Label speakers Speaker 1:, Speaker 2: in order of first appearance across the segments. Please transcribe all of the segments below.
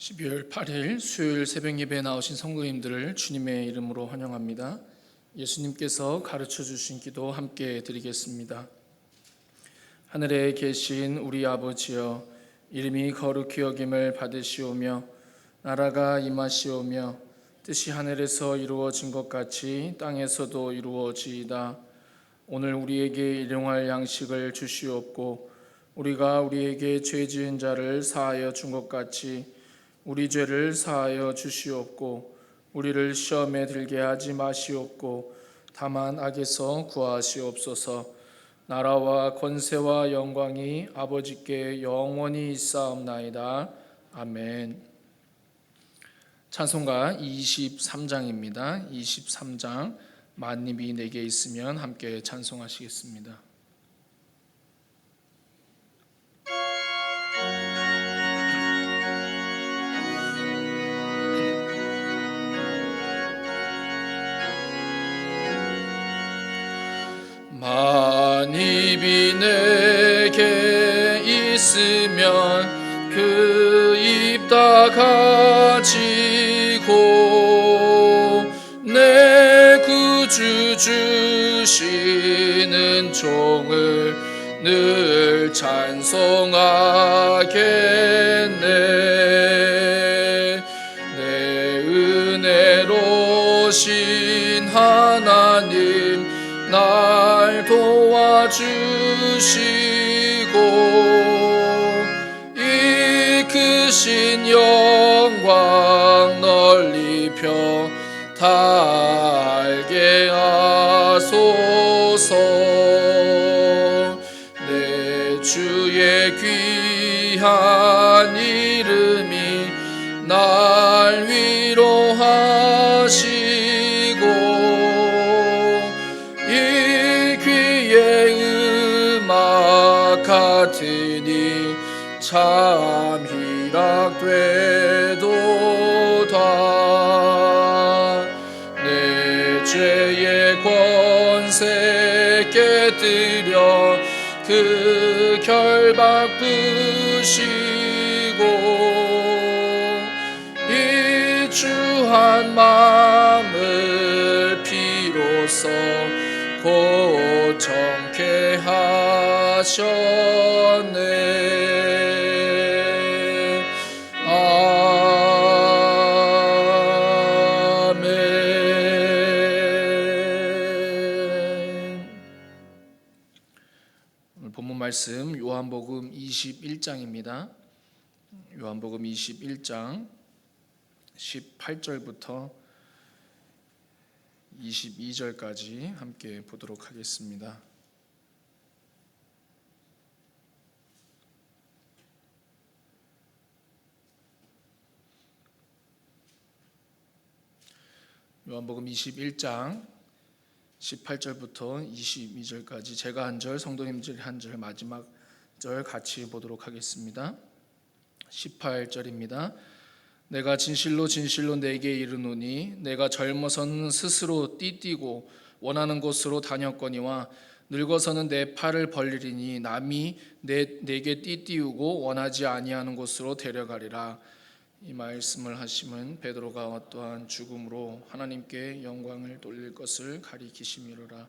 Speaker 1: 12월 8일 수요일 새벽 예배에 나오신 성도님들을 주님의 이름으로 환영합니다. 예수님께서 가르쳐 주신 기도 함께 드리겠습니다. 하늘에 계신 우리 아버지여, 이름이 거룩히 여김을 받으시오며 나라가 임하시오며 뜻이 하늘에서 이루어진 것 같이 땅에서도 이루어지이다. 오늘 우리에게 일용할 양식을 주시옵고 우리가 우리에게 죄 지은 자를 사하여 준 것 같이 우리 죄를 사하여 주시옵고 우리를 시험에 들게 하지 마시옵고 다만 악에서 구하시옵소서. 나라와 권세와 영광이 아버지께 영원히 있사옵나이다. 아멘. 찬송가 23장입니다. 23장 만입이 내게 있으면 함께 찬송하시겠습니다. 만입이 내게 있으면 그 입 다 가지고 내 구주 주시는 종을 늘 찬송하겠네. 내 은혜로신 하나님 날 도와주시고 이크신 영광 널리 펴 다 알게 하소서. 내 주의 귀한 이름이 날 위로하시고 같으니 참 희락되도다. 내 죄의 권세 깨뜨려 그 결박 부시고 이 주한 마음을 비로소 곧 정케 하셨네. 아멘. 오늘 본문 말씀 요한복음 21장입니다. 요한복음 21장 18절부터 22절까지 함께 보도록 하겠습니다. 요한복음 21장 18절부터 22절까지 제가 한 절, 성도님들이 한 절, 마지막 절 같이 보도록 하겠습니다. 18절입니다. 내가 진실로 진실로 내게 이르노니 내가 젊어서는 스스로 띠띠고 원하는 곳으로 다녔거니와 늙어서는 내 팔을 벌리리니 남이 내게 띠띠우고 원하지 아니하는 곳으로 데려가리라. 이 말씀을 하심은 베드로가 어떠한 죽음으로 하나님께 영광을 돌릴 것을 가리키심이로라.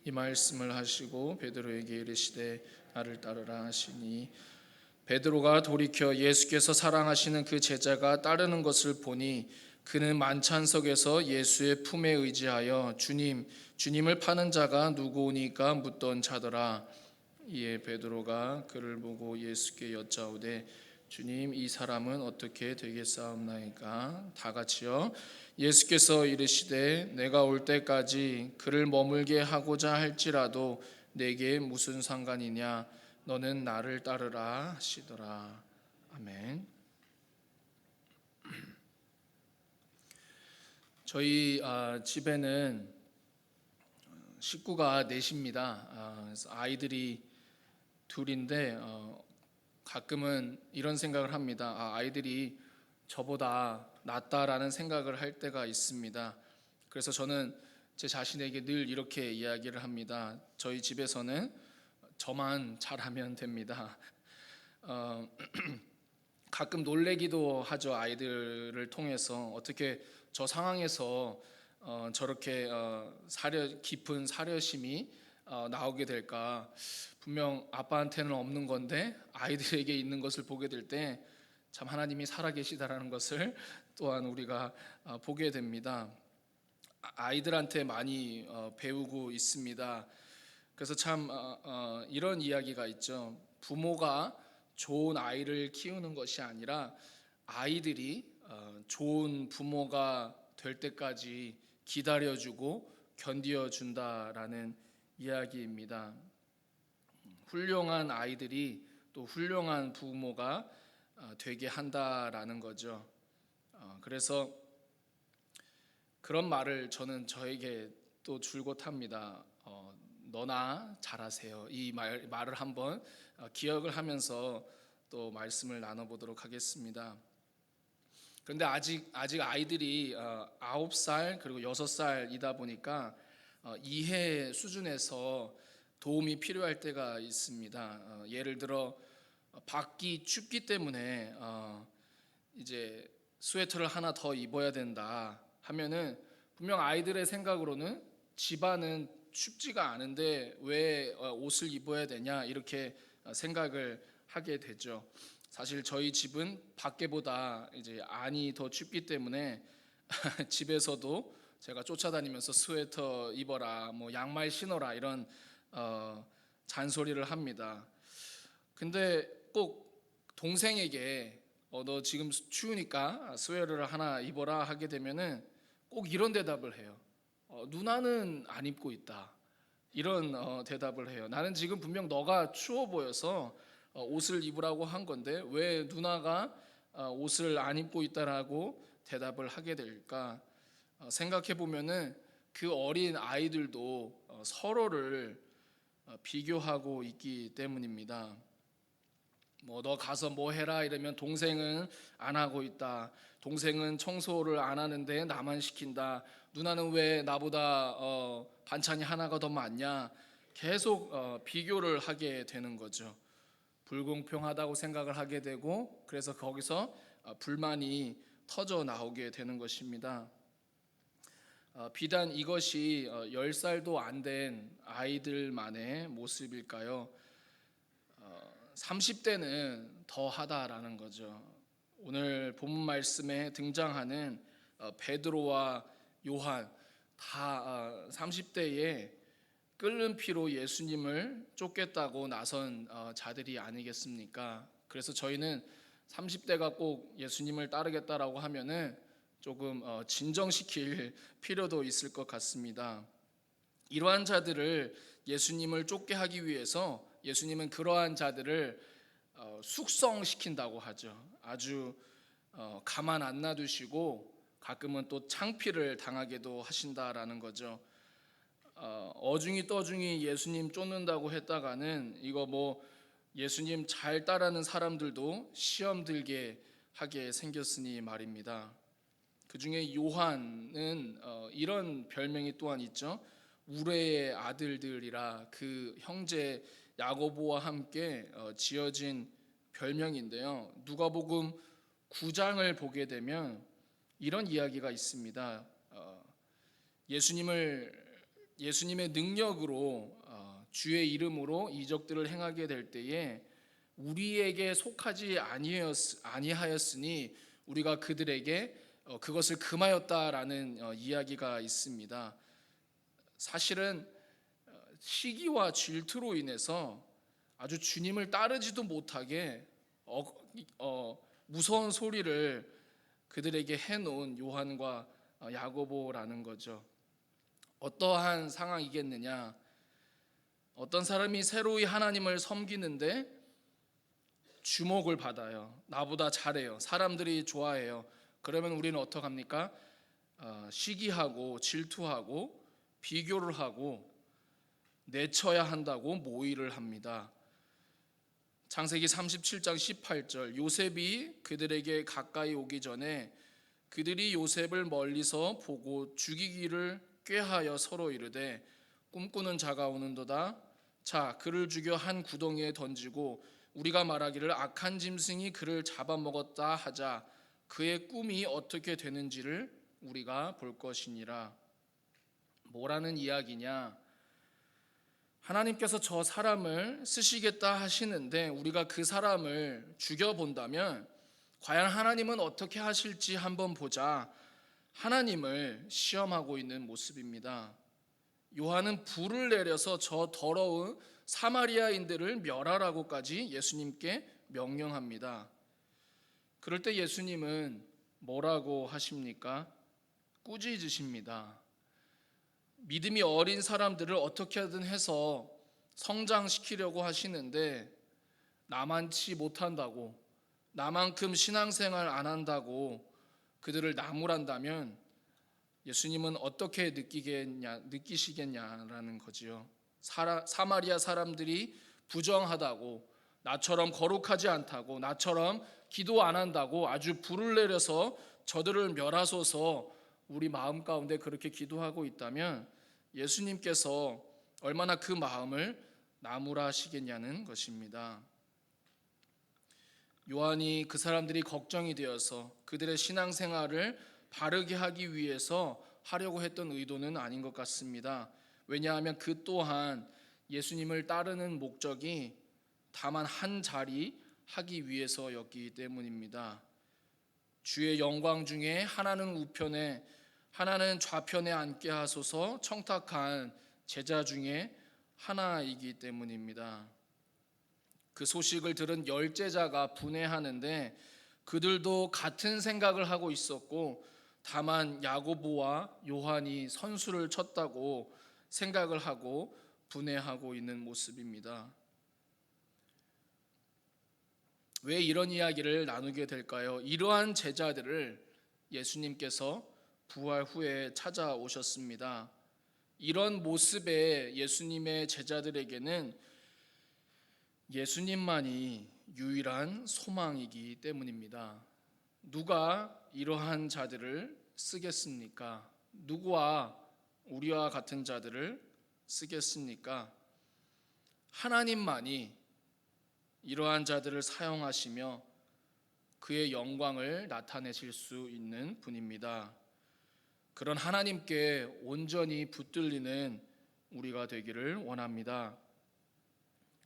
Speaker 1: 이 말씀을 하시고 베드로에게 이르시되 나를 따르라 하시니 베드로가 돌이켜 예수께서 사랑하시는 그 제자가 따르는 것을 보니 그는 만찬석에서 예수의 품에 의지하여 주님을 파는 자가 누구오니까 묻던 자더라. 이에 베드로가 그를 보고 예수께 여짜오되 주님, 이 사람은 어떻게 되겠사옵나이까? 다 같이요. 예수께서 이르시되 내가 올 때까지 그를 머물게 하고자 할지라도 내게 무슨 상관이냐? 너는 나를 따르라 하시더라. 아멘. 저희 집에는 식구가 넷입니다. 그래서 아이들이 둘인데 가끔은 이런 생각을 합니다. 아이들이 저보다 낫다라는 생각을 할 때가 있습니다. 그래서 저는 제 자신에게 늘 이렇게 이야기를 합니다. 저희 집에서는 저만 잘하면 됩니다. 가끔 놀래기도 하죠. 아이들을 통해서 어떻게 저 상황에서 저렇게 깊은 사려심이 나오게 될까. 분명 아빠한테는 없는 건데 아이들에게 있는 것을 보게 될 때 참 하나님이 살아계시다라는 것을 또한 우리가 보게 됩니다. 아이들한테 많이 배우고 있습니다. 그래서 참 이런 이야기가 있죠. 부모가 좋은 아이를 키우는 것이 아니라 아이들이 좋은 부모가 될 때까지 기다려주고 견디어준다라는 이야기입니다. 훌륭한 아이들이 또 훌륭한 부모가 되게 한다라는 거죠. 그래서 그런 말을 저는 저에게 또 줄곧 합니다. 너나 잘하세요. 이 말을 한번 기억을 하면서 또 말씀을 나눠보도록 하겠습니다. 그런데 아직 아이들이 9살 그리고 6살이다 보니까 이해 수준에서 도움이 필요할 때가 있습니다. 예를 들어 밖이 춥기 때문에 이제 스웨터를 하나 더 입어야 된다 하면은 분명 아이들의 생각으로는 집안은 춥지가 않은데 왜 옷을 입어야 되냐 이렇게 생각을 하게 되죠. 사실 저희 집은 밖에보다 이제 안이 더 춥기 때문에 집에서도 제가 쫓아다니면서 스웨터 입어라, 뭐 양말 신어라 이런 잔소리를 합니다. 근데 꼭 동생에게 너 지금 추우니까 스웨터를 하나 입어라 하게 되면은 꼭 이런 대답을 해요. 누나는 안 입고 있다. 이런 대답을 해요. 나는 지금 분명 너가 추워 보여서 옷을 입으라고 한 건데 왜 누나가 옷을 안 입고 있다라고 대답을 하게 될까? 생각해 보면은 그 어린 아이들도 서로를 비교하고 있기 때문입니다. 뭐 너 가서 뭐 해라 이러면 동생은 안 하고 있다. 동생은 청소를 안 하는데 나만 시킨다. 누나는 왜 나보다 반찬이 하나가 더 많냐? 계속 비교를 하게 되는 거죠. 불공평하다고 생각을 하게 되고 그래서 거기서 불만이 터져 나오게 되는 것입니다. 비단 이것이 10살도 안 된 아이들만의 모습일까요? 30대는 더 하다라는 거죠. 오늘 본문 말씀에 등장하는 베드로와 요한 다 30대에 끓는 피로 예수님을 쫓겠다고 나선 자들이 아니겠습니까? 그래서 저희는 30대가 꼭 예수님을 따르겠다라고 하면은 조금 진정시킬 필요도 있을 것 같습니다. 이러한 자들을 예수님을 쫓게 하기 위해서 예수님은 그러한 자들을 숙성시킨다고 하죠. 아주 가만 안 놔두시고 가끔은 또 창피를 당하게도 하신다라는 거죠. 어중이 떠중이 예수님 쫓는다고 했다가는 이거 뭐 예수님 잘 따르는 사람들도 시험 들게 하게 생겼으니 말입니다. 그 중에 요한은 이런 별명이 또한 있죠. 우레의 아들들이라 그 형제 야고보와 함께 지어진 별명인데요. 누가복음 9장을 보게 되면 이런 이야기가 있습니다. 예수님의 능력으로 주의 이름으로 이적들을 행하게 될 때에 우리에게 속하지 아니하였으니 우리가 그들에게 그것을 금하였다라는 이야기가 있습니다. 사실은 시기와 질투로 인해서 아주 주님을 따르지도 못하게 무서운 소리를 그들에게 해놓은 요한과 야고보라는 거죠. 어떠한 상황이겠느냐? 어떤 사람이 새로이 하나님을 섬기는데 주목을 받아요. 나보다 잘해요. 사람들이 좋아해요. 그러면 우리는 어떡합니까? 시기하고 질투하고 비교를 하고 내쳐야 한다고 모의를 합니다. 창세기 37장 18절 요셉이 그들에게 가까이 오기 전에 그들이 요셉을 멀리서 보고 죽이기를 꾀하여 서로 이르되 꿈꾸는 자가 오는도다. 자 그를 죽여 한 구덩이에 던지고 우리가 말하기를 악한 짐승이 그를 잡아먹었다 하자 그의 꿈이 어떻게 되는지를 우리가 볼 것이니라. 뭐라는 이야기냐? 하나님께서 저 사람을 쓰시겠다 하시는데 우리가 그 사람을 죽여본다면 과연 하나님은 어떻게 하실지 한번 보자. 하나님을 시험하고 있는 모습입니다. 요한은 불을 내려서 저 더러운 사마리아인들을 멸하라고까지 예수님께 명령합니다. 그럴 때 예수님은 뭐라고 하십니까? 꾸짖으십니다. 믿음이 어린 사람들을 어떻게든 해서 성장시키려고 하시는데 나만치 못한다고, 나만큼 신앙생활 안 한다고 그들을 나무란다면 예수님은 어떻게 느끼시겠냐라는 거지요. 사마리아 사람들이 부정하다고, 나처럼 거룩하지 않다고, 나처럼 기도 안 한다고 아주 불을 내려서 저들을 멸하소서 우리 마음 가운데 그렇게 기도하고 있다면 예수님께서 얼마나 그 마음을 나무라 하시겠냐는 것입니다. 요한이 그 사람들이 걱정이 되어서 그들의 신앙생활을 바르게 하기 위해서 하려고 했던 의도는 아닌 것 같습니다. 왜냐하면 그 또한 예수님을 따르는 목적이 다만 한 자리 하기 위해서였기 때문입니다. 주의 영광 중에 하나는 우편에 하나는 좌편에 앉게 하소서 청탁한 제자 중에 하나이기 때문입니다. 그 소식을 들은 열 제자가 분해하는데 그들도 같은 생각을 하고 있었고 다만 야고보와 요한이 선수를 쳤다고 생각을 하고 분해하고 있는 모습입니다. 왜 이런 이야기를 나누게 될까요? 이러한 제자들을 예수님께서 부활 후에 찾아오셨습니다. 이런 모습의 예수님의 제자들에게는 예수님만이 유일한 소망이기 때문입니다. 누가 이러한 자들을 쓰겠습니까? 누구와 우리와 같은 자들을 쓰겠습니까? 하나님만이 이러한 자들을 사용하시며 그의 영광을 나타내실 수 있는 분입니다. 그런 하나님께 온전히 붙들리는 우리가 되기를 원합니다.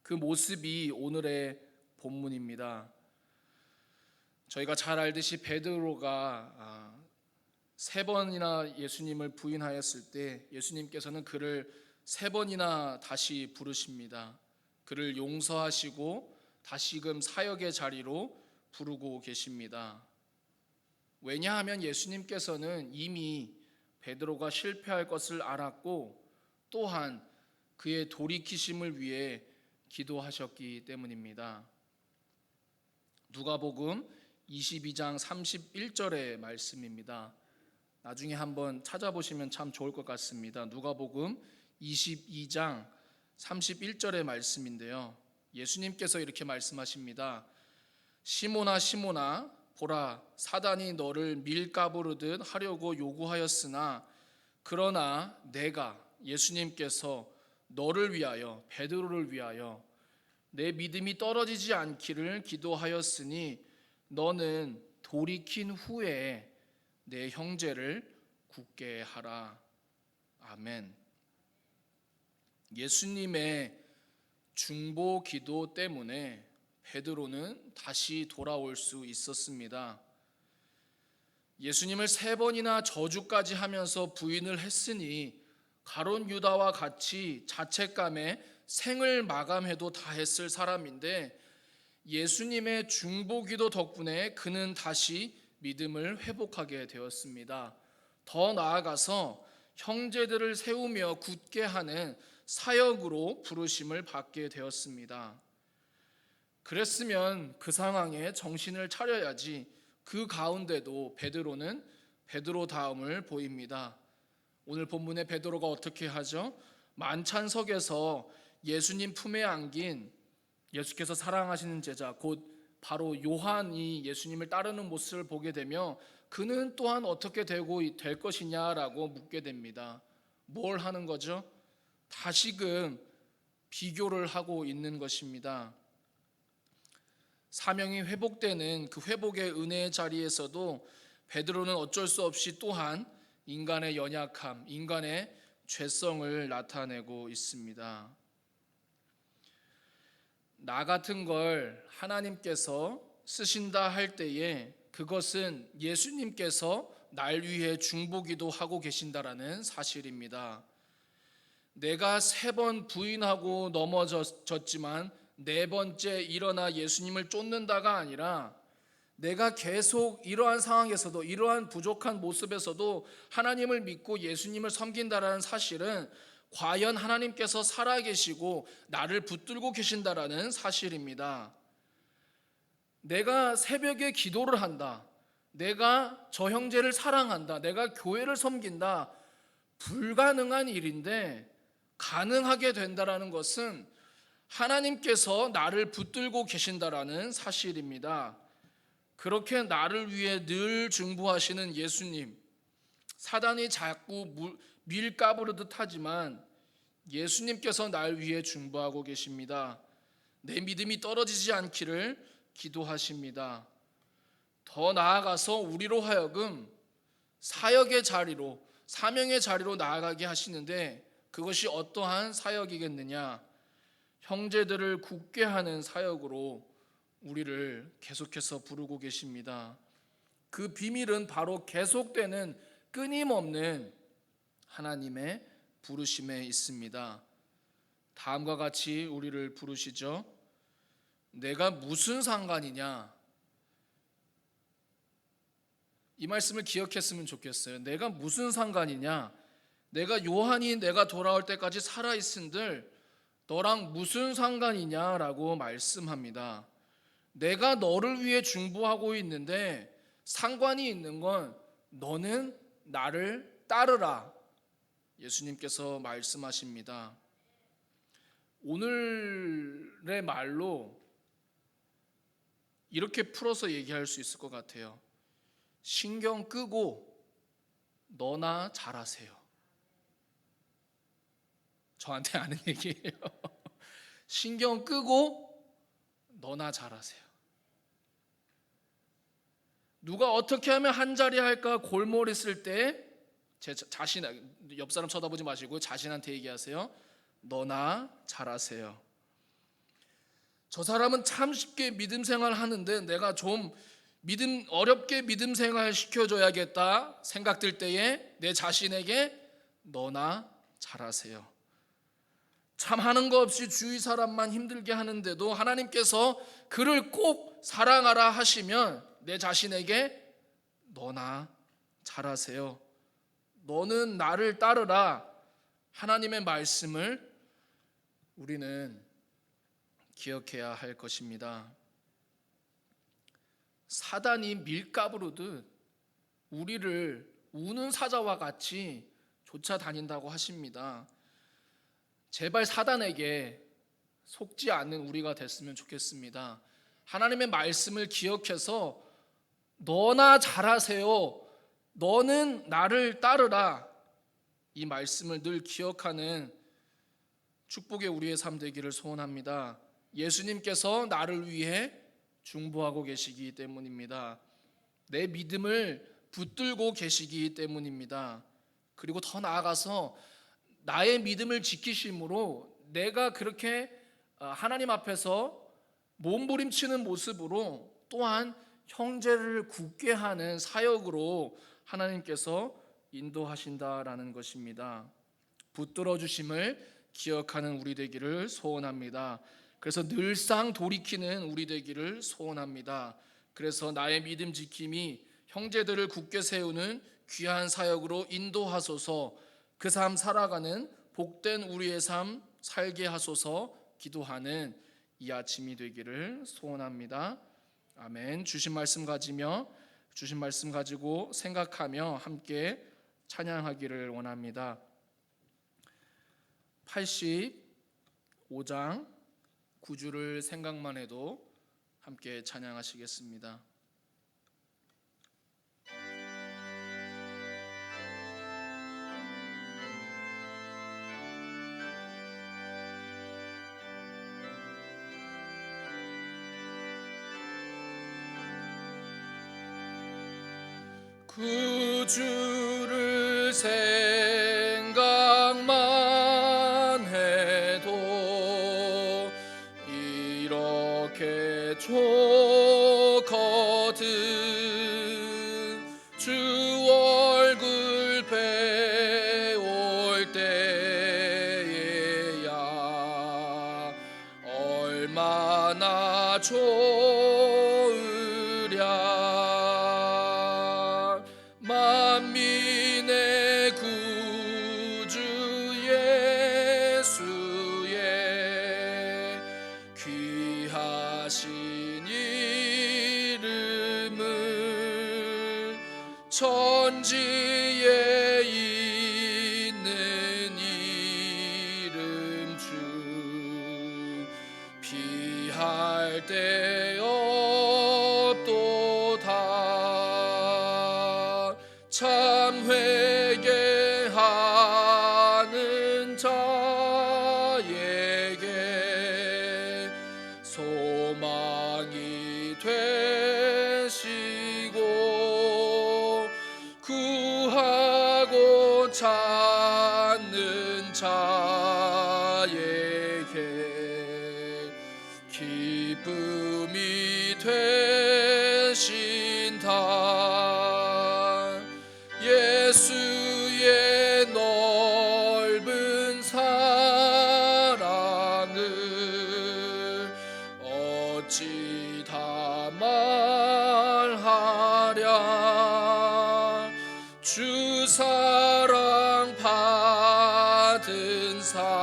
Speaker 1: 그 모습이 오늘의 본문입니다. 저희가 잘 알듯이 베드로가 3번이나 예수님을 부인하였을 때 예수님께서는 그를 3번이나 다시 부르십니다. 그를 용서하시고 다시금 사역의 자리로 부르고 계십니다. 왜냐하면 예수님께서는 이미 베드로가 실패할 것을 알았고 또한 그의 돌이키심을 위해 기도하셨기 때문입니다. 누가복음 22장 31절의 말씀입니다. 나중에 한번 찾아보시면 참 좋을 것 같습니다. 누가복음 22장 31절의 말씀인데요. 예수님께서 이렇게 말씀하십니다. 시몬아 시몬아 보라 사단이 너를 밀가부르듯 하려고 요구하였으나 그러나 내가 예수님께서 너를 위하여 베드로를 위하여 내 믿음이 떨어지지 않기를 기도하였으니 너는 돌이킨 후에 내 형제를 굳게 하라. 아멘. 예수님의 중보 기도 때문에 베드로는 다시 돌아올 수 있었습니다. 예수님을 3번이나 저주까지 하면서 부인을 했으니 가룟 유다와 같이 자책감에 생을 마감해도 다 했을 사람인데 예수님의 중보기도 덕분에 그는 다시 믿음을 회복하게 되었습니다. 더 나아가서 형제들을 세우며 굳게 하는 사역으로 부르심을 받게 되었습니다. 그랬으면 그 상황에 정신을 차려야지 그 가운데도 베드로는 베드로다움을 보입니다. 오늘 본문의 베드로가 어떻게 하죠? 만찬석에서 예수님 품에 안긴 예수께서 사랑하시는 제자 곧 바로 요한이 예수님을 따르는 모습을 보게 되며 그는 또한 어떻게 될 것이냐라고 묻게 됩니다. 뭘 하는 거죠? 다시금 비교를 하고 있는 것입니다. 사명이 회복되는 그 회복의 은혜의 자리에서도 베드로는 어쩔 수 없이 또한 인간의 연약함, 인간의 죄성을 나타내고 있습니다. 나 같은 걸 하나님께서 쓰신다 할 때에 그것은 예수님께서 날 위해 중보기도 하고 계신다라는 사실입니다. 내가 3번 부인하고 넘어졌지만 4번째 일어나 예수님을 쫓는다가 아니라 내가 계속 이러한 상황에서도, 이러한 부족한 모습에서도 하나님을 믿고 예수님을 섬긴다라는 사실은 과연 하나님께서 살아계시고 나를 붙들고 계신다라는 사실입니다. 내가 새벽에 기도를 한다, 내가 저 형제를 사랑한다, 내가 교회를 섬긴다, 불가능한 일인데 가능하게 된다라는 것은 하나님께서 나를 붙들고 계신다라는 사실입니다. 그렇게 나를 위해 늘 중보하시는 예수님, 사단이 자꾸 밀가부르듯 하지만 예수님께서 날 위해 중보하고 계십니다. 내 믿음이 떨어지지 않기를 기도하십니다. 더 나아가서 우리로 하여금 사역의 자리로, 사명의 자리로 나아가게 하시는데 그것이 어떠한 사역이겠느냐? 형제들을 굳게 하는 사역으로 우리를 계속해서 부르고 계십니다. 그 비밀은 바로 계속되는 끊임없는 하나님의 부르심에 있습니다. 다음과 같이 우리를 부르시죠. 내가 무슨 상관이냐? 이 말씀을 기억했으면 좋겠어요. 내가 무슨 상관이냐? 내가 요한이 내가 돌아올 때까지 살아있은들 너랑 무슨 상관이냐라고 말씀합니다. 내가 너를 위해 중보하고 있는데 상관이 있는 건 너는 나를 따르라. 예수님께서 말씀하십니다. 오늘의 말로 이렇게 풀어서 얘기할 수 있을 것 같아요. 신경 끄고 너나 잘하세요. 저한테 아는 얘기예요. 신경 끄고 너나 잘하세요. 누가 어떻게 하면 한 자리 할까 골몰했을 때 제 자신, 옆 사람 쳐다보지 마시고 자신한테 얘기하세요. 너나 잘하세요. 저 사람은 참 쉽게 믿음 생활 하는데 내가 좀 어렵게 믿음 생활 시켜줘야겠다 생각될 때에 내 자신에게 너나 잘하세요. 참 하는 거 없이 주위 사람만 힘들게 하는데도 하나님께서 그를 꼭 사랑하라 하시면 내 자신에게 너나 잘하세요. 너는 나를 따르라. 하나님의 말씀을 우리는 기억해야 할 것입니다. 사단이 밀가부르듯 우리를 우는 사자와 같이 쫓아다닌다고 하십니다. 제발 사단에게 속지 않는 우리가 됐으면 좋겠습니다. 하나님의 말씀을 기억해서 너나 잘하세요. 너는 나를 따르라. 이 말씀을 늘 기억하는 축복의 우리의 삶 되기를 소원합니다. 예수님께서 나를 위해 중보하고 계시기 때문입니다. 내 믿음을 붙들고 계시기 때문입니다. 그리고 더 나아가서 나의 믿음을 지키심으로 내가 그렇게 하나님 앞에서 몸부림치는 모습으로 또한 형제를 굳게 하는 사역으로 하나님께서 인도하신다라는 것입니다. 붙들어 주심을 기억하는 우리 되기를 소원합니다. 그래서 늘상 돌이키는 우리 되기를 소원합니다. 그래서 나의 믿음 지킴이 형제들을 굳게 세우는 귀한 사역으로 인도하소서. 그 삶 살아가는 복된 우리의 삶 살게 하소서 기도하는 이 아침이 되기를 소원합니다. 아멘. 주신 말씀 가지고 생각하며 함께 찬양하기를 원합니다. 85장 9주를 생각만 해도 함께 찬양하시겠습니다. 구주를 생각만 해도 이렇게 좋거든. 주 얼굴 배울 때에야 얼마나 좋으랴. 만민의 구주 예수의 귀하신 이름을 천지에 있는 이름 주 비할 데 없도다. 참 회개하는 자에게 소망이 되시고 구하고 찾는 자에게 기쁨이 되신다. 예수의 넓은 사랑을 어찌 다 말하랴. 주 사랑 받은 사람만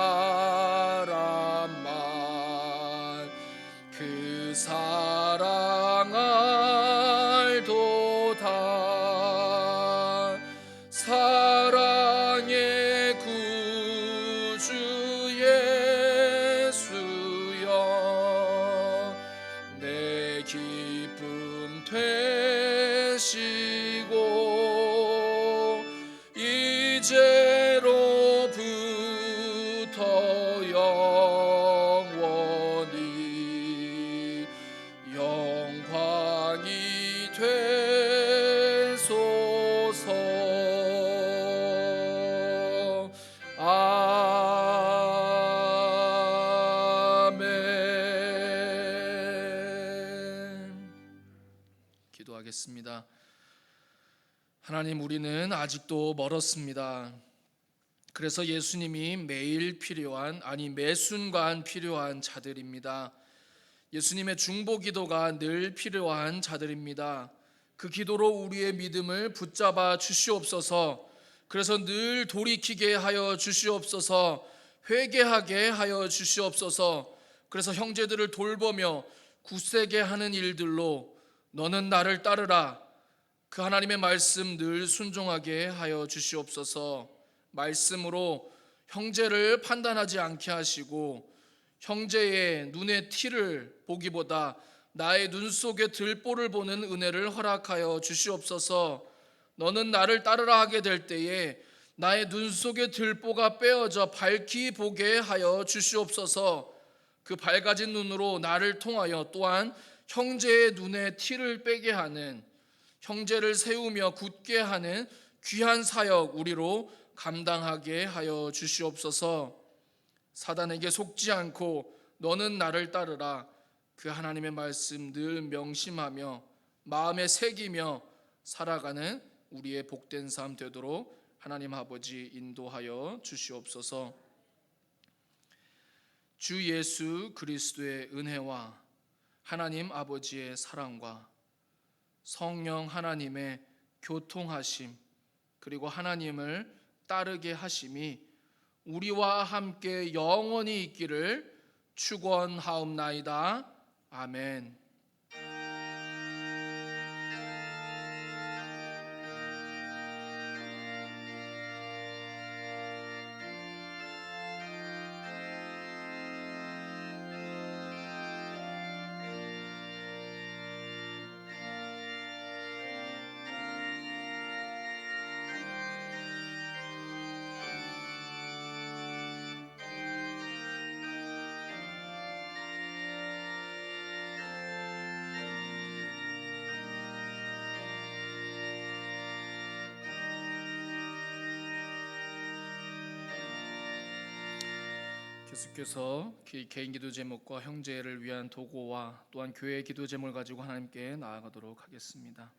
Speaker 1: 그 사랑 알도다. 사랑의 구주 예수여 내 기쁨 되시고 이제로부터 영원히 영광이 되소서. 아멘. 기도하겠습니다. 하나님, 우리는 아직도 멀었습니다. 그래서 예수님이 매일 필요한, 아니 매 순간 필요한 자들입니다. 예수님의 중보 기도가 늘 필요한 자들입니다. 그 기도로 우리의 믿음을 붙잡아 주시옵소서. 그래서 늘 돌이키게 하여 주시옵소서. 회개하게 하여 주시옵소서. 그래서 형제들을 돌보며 굳세게 하는 일들로 너는 나를 따르라, 그 하나님의 말씀 늘 순종하게 하여 주시옵소서. 말씀으로 형제를 판단하지 않게 하시고 형제의 눈의 티를 보기보다 나의 눈 속에 들보를 보는 은혜를 허락하여 주시옵소서. 너는 나를 따르라 하게 될 때에 나의 눈 속에 들보가 빼어져 밝히 보게 하여 주시옵소서. 그 밝아진 눈으로 나를 통하여 또한 형제의 눈에 티를 빼게 하는, 형제를 세우며 굳게 하는 귀한 사역 우리로 감당하게 하여 주시옵소서. 사단에게 속지 않고 너는 나를 따르라, 그 하나님의 말씀 늘 명심하며 마음에 새기며 살아가는 우리의 복된 삶 되도록 하나님 아버지 인도하여 주시옵소서. 주 예수 그리스도의 은혜와 하나님 아버지의 사랑과 성령 하나님의 교통하심, 그리고 하나님을 따르게 하심이 우리와 함께 영원히 있기를 축원하옵나이다. 아멘. 계속해서 개인 기도 제목과 형제를 위한 도구와 또한 교회 기도 제목을 가지고 하나님께 나아가도록 하겠습니다.